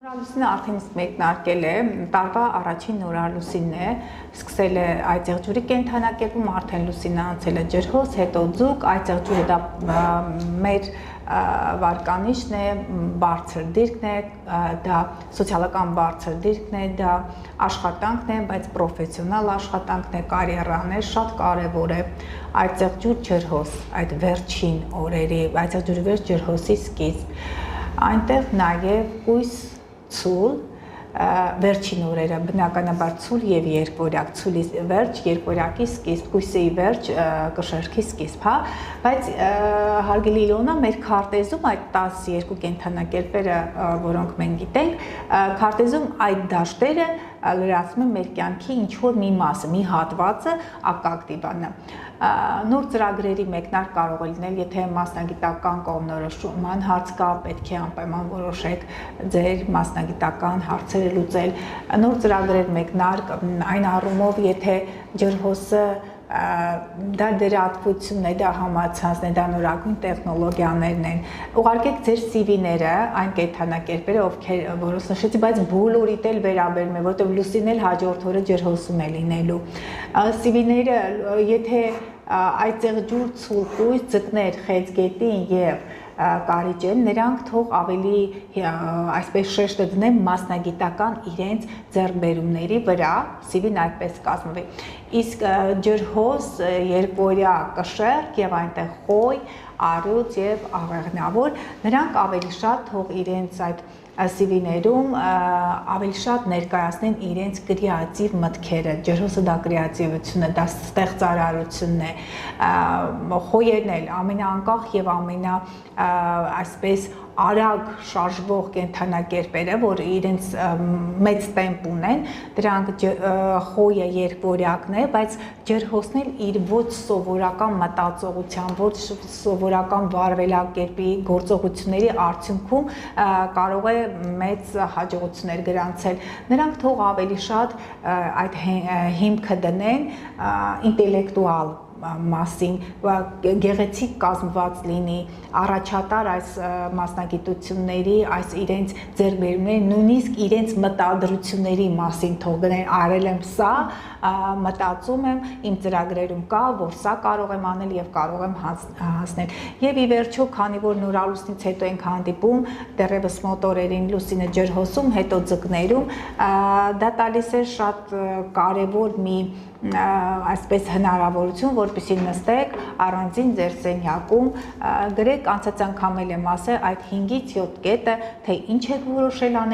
Նորալուսինը արդեն իսկ մեկնարկել է, տարվա առաջին նորալուսինն է, սկսել է այծեղջյուրի կենդանակերպում, արդեն լուսինը անցել է ջրհոս, հետո ձուկ, այծեղջյուրը դա մեր վարկանիշն է, բարձր դիրքն է, դա սոցիալական բարձր դիրքն է, դա աշխատանքն է, բայց պրոֆեսիոնալ աշխատանքն է, կարիերան է, շատ կարևոր է, այծեղջյուր ջրհոս, այդ վերջին օրերի, այծեղջյուրի վերջ ջրհոսի սկիզբ, այնտեղ նաև կույս ցուլ, վերջին օրերը բնականաբար ցուլ եւ երկվորյակ, ցուլի վերջ, երկվորյակի սկիզբ, կույսի վերջ, կշերքի սկիզբ, հա, բայց հարգելի Իլոնա, մեր քարտեզում այդ 12 կենդանակերպերը, որոնք մենք գիտենք, քարտեզում այդ դաշտերը լրացնում են մեր կյանքի ինչ-որ մի մասը, մի հատվածը, ակակտիվանը։ Նոր ծրագրերի մեկնարկ կարող է լինել, եթե մասնագիտական կողմնորոշման հարց կա, պետք է անպայման որոշեք ձեր մասնագիտական հարցերը լուծել։ Նոր ծրագրեր մեկնարկ, այն առումով, եթե ջրհոսը դա դերատվությունն է, դա համացանցն է, դա նորագույն տեխնոլոգիաներն են, ուղարկեք ձեր CV-ները, այն կենդանակերպերը, որոնց նշեցի, բայց բոլորիդ էլ վերաբերում է, որովհետև լուսինն էլ հաջորդ օրը ջրհոսում է լինելու։ CV-ները, եթե այծեղջյուր, ցուլ կույս, ձկներ, խեցգետին եւ կարիճ են, նրանք թող ավելի այսպես շեշտը դնեն մասնագիտական իրենց ձեռքբերումների վրա, CV-ն այդպես կազմվի։ Իսկ ջրհոս, երկվորյա կշեռք եւ այնտեղ խոյ, առյուծ եւ աղեղնավոր, նրանք ավելի շատ թող իրենց այդ CV-ներում ավելի շատ ներկայացնեն իրենց կրեատիվ մտքերը, ջրհոսը դա կրեատիվությունն է, դա ստեղծարարությունն է, խոյերն էլ ամենաանկախ եւ ամենա այսպես արագ շարժվող կենդանակերպերը, որ իրենց մեծ տեմպ ունեն, դրանք խոյը երկվորյակն է, բայց ջրհոսն էլ իր ոչ սովորական մտածողության, ոչ սովորական վարվելակերպի գործողությունների արդյունքում կարող է մեծ հաջողություններ գրանցել։ Նրանք թող ավելի շատ այդ հիմքը դնեն ինտելեկտուալ մասին, գեղեցիկ կազմված լինի, առաջատար այս մասնագիտությունների, այս իրենց ձեռքբերումների, նույնիսկ իրենց մտադրությունների մասին թող գնեն, արել եմ սա, մտածում եմ, իմ ծրագրերում կա, որ սա կարող եմ անել եւ կարող եմ հասնել։ Եվ ի վերջո, քանի որ նորալուսնից հետո ենք հանդիպում, դեռևս մոտ օրերին լուսինը ջրհոսում, հետո ձկներում, դա տալիս է շատ կարևոր մի այսպես հնարավորություն, որպեսզի նստեք առանձին ձեր սենյակում, գրեք, անցած անգամ եմ ասել այդ 5-ից 7 կետը, թե ինչ եք որոշել անել